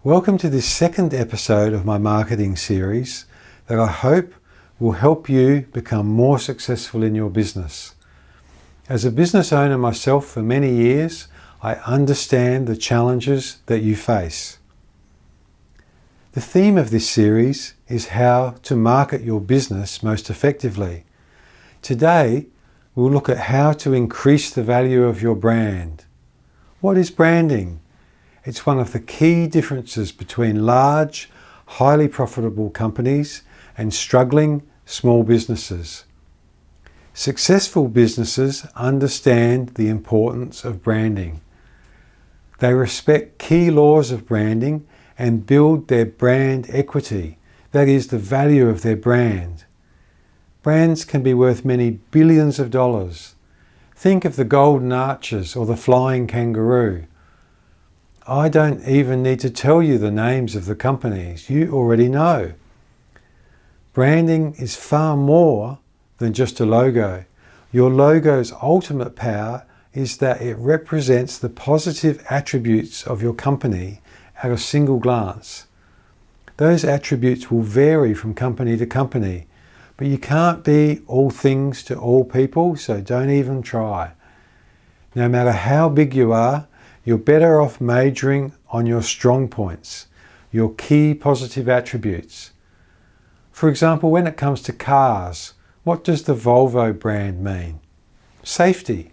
Welcome to this second episode of my marketing series that I hope will help you become more successful in your business. As a business owner myself for many years, I understand the challenges that you face. The theme of this series is how to market your business most effectively. Today, we'll look at how to increase the value of your brand. What is branding? It's one of the key differences between large, highly profitable companies and struggling small businesses. Successful businesses understand the importance of branding. They respect key laws of branding and build their brand equity, that is, the value of their brand. Brands can be worth many billions of dollars. Think of the Golden Arches or the Flying Kangaroo. I don't even need to tell you the names of the companies, you already know. Branding is far more than just a logo. Your logo's ultimate power is that it represents the positive attributes of your company at a single glance. Those attributes will vary from company to company, but you can't be all things to all people, so don't even try. No matter how big you are, you're better off majoring on your strong points, your key positive attributes. For example, when it comes to cars, what does the Volvo brand mean? Safety.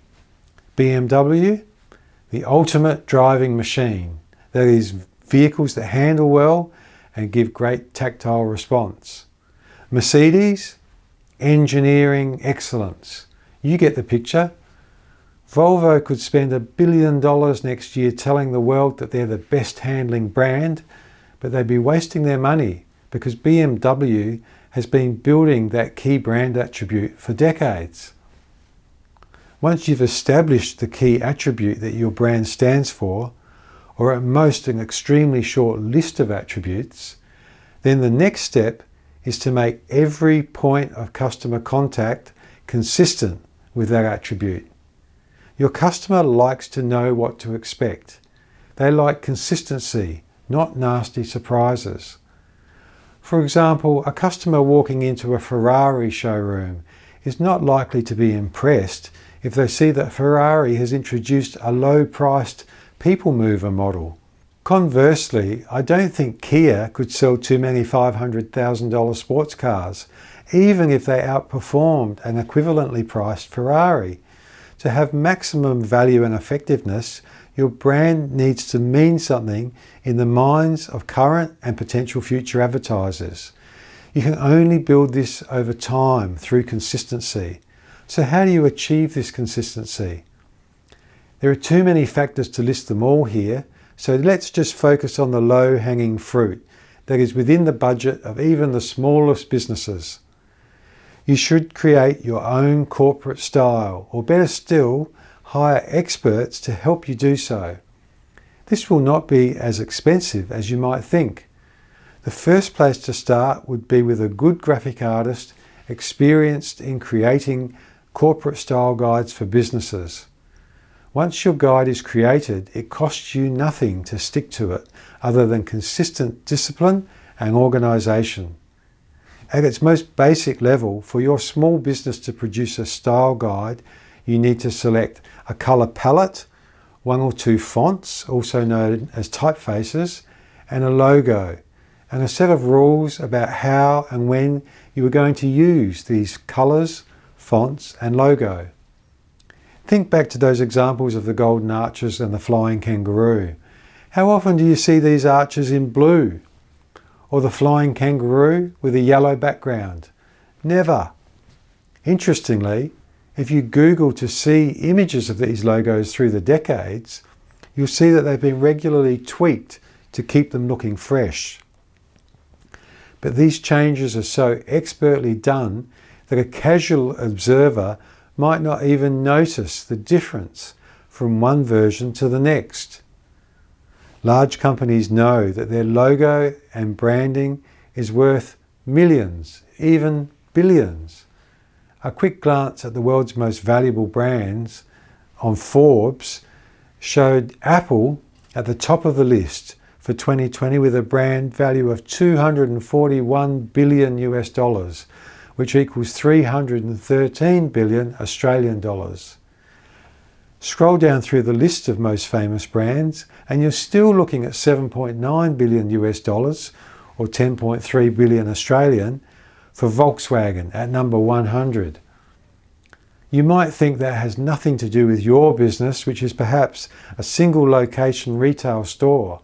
BMW, the ultimate driving machine. That is, vehicles that handle well and give great tactile response. Mercedes, engineering excellence. You get the picture. Volvo could spend $1 billion next year telling the world that they're the best handling brand, but they'd be wasting their money because BMW has been building that key brand attribute for decades. Once you've established the key attribute that your brand stands for, or at most an extremely short list of attributes, then the next step is to make every point of customer contact consistent with that attribute. Your customer likes to know what to expect. They like consistency, not nasty surprises. For example, a customer walking into a Ferrari showroom is not likely to be impressed if they see that Ferrari has introduced a low-priced people mover model. Conversely, I don't think Kia could sell too many $500,000 sports cars, even if they outperformed an equivalently priced Ferrari. To have maximum value and effectiveness, your brand needs to mean something in the minds of current and potential future advertisers. You can only build this over time through consistency. So how do you achieve this consistency? There are too many factors to list them all here, so let's just focus on the low-hanging fruit that is within the budget of even the smallest businesses. You should create your own corporate style, or better still, hire experts to help you do so. This will not be as expensive as you might think. The first place to start would be with a good graphic artist experienced in creating corporate style guides for businesses. Once your guide is created, it costs you nothing to stick to it other than consistent discipline and organisation. At its most basic level, for your small business to produce a style guide, you need to select a colour palette, 1 or 2 fonts, also known as typefaces, and a logo, and a set of rules about how and when you are going to use these colours, fonts, and logo. Think back to those examples of the Golden Arches and the Flying Kangaroo. How often do you see these arches in blue? Or the Flying Kangaroo with a yellow background? Never. Interestingly, if you Google to see images of these logos through the decades, you'll see that they've been regularly tweaked to keep them looking fresh. But these changes are so expertly done that a casual observer might not even notice the difference from one version to the next. Large companies know that their logo and branding is worth millions, even billions. A quick glance at the world's most valuable brands on Forbes showed Apple at the top of the list for 2020 with a brand value of $241 billion US, which equals 313 billion Australian dollars. Scroll down through the list of most famous brands and you're still looking at 7.9 billion US dollars or 10.3 billion Australian for Volkswagen at number 100. You might think that has nothing to do with your business, which is perhaps a single location retail store.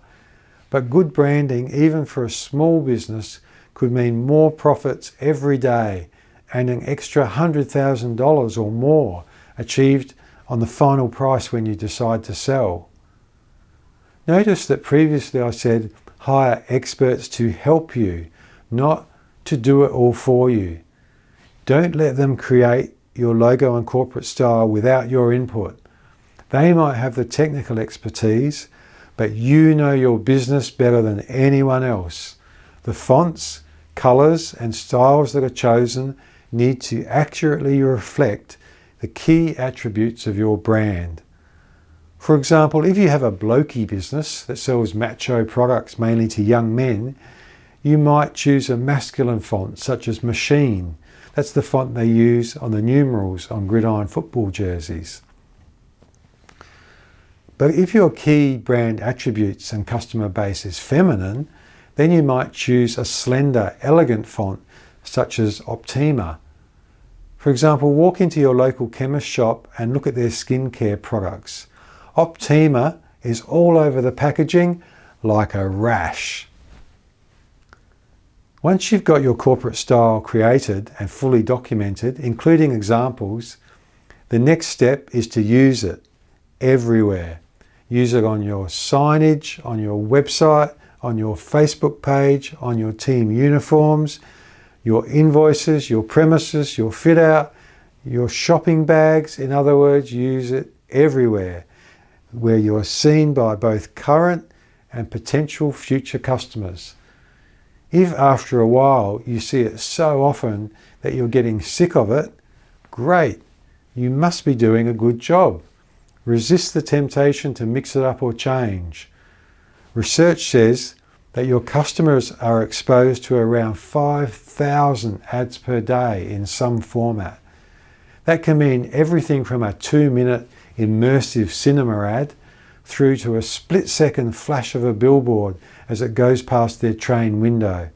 But good branding, even for a small business, could mean more profits every day and an extra $100,000 or more achieved on the final price when you decide to sell. Notice that previously I said hire experts to help you, not to do it all for you. Don't let them create your logo and corporate style without your input. They might have the technical expertise, but you know your business better than anyone else. The fonts, colours and styles that are chosen need to accurately reflect the key attributes of your brand. For example, if you have a blokey business that sells macho products mainly to young men, you might choose a masculine font such as Machine. That's the font they use on the numerals on gridiron football jerseys. But if your key brand attributes and customer base is feminine, then you might choose a slender, elegant font such as Optima. For example, walk into your local chemist shop and look at their skincare products. Optima is all over the packaging like a rash. Once you've got your corporate style created and fully documented, including examples, the next step is to use it everywhere. Use it on your signage, on your website, on your Facebook page, on your team uniforms, your invoices, your premises, your fit out, your shopping bags. In other words, use it everywhere where you're seen by both current and potential future customers. If after a while you see it so often that you're getting sick of it, great, you must be doing a good job. Resist the temptation to mix it up or change. Research says that your customers are exposed to around 5,000 ads per day in some format. That can mean everything from a 2-minute immersive cinema ad through to a split-second flash of a billboard as it goes past their train window.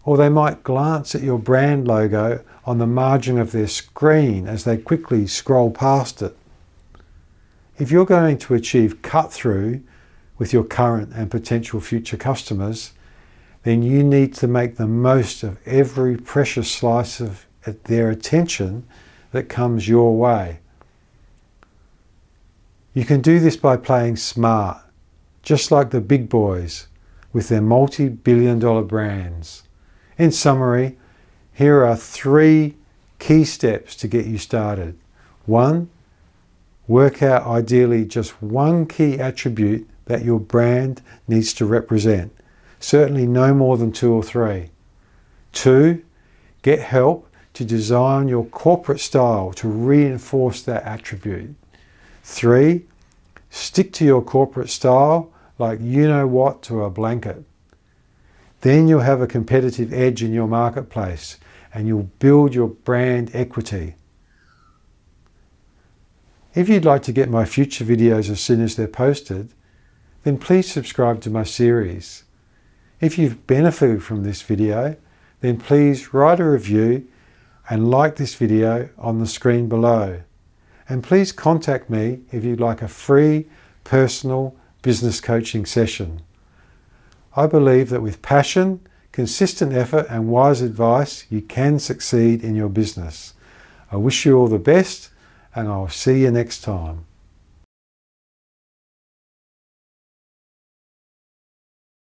Or they might glance at your brand logo on the margin of their screen as they quickly scroll past it. If you're going to achieve cut-through with your current and potential future customers, then you need to make the most of every precious slice of their attention that comes your way. You can do this by playing smart, just like the big boys with their multi-billion-dollar brands. In summary, here are 3 key steps to get you started. 1, work out ideally just one key attribute that your brand needs to represent. Certainly no more than 2 or 3. 2, get help to design your corporate style to reinforce that attribute. 3, stick to your corporate style like you know what to a blanket. Then you'll have a competitive edge in your marketplace and you'll build your brand equity. If you'd like to get my future videos as soon as they're posted, then please subscribe to my series. If you've benefited from this video, then please write a review and like this video on the screen below. And please contact me if you'd like a free personal business coaching session. I believe that with passion, consistent effort and wise advice, you can succeed in your business. I wish you all the best and I'll see you next time.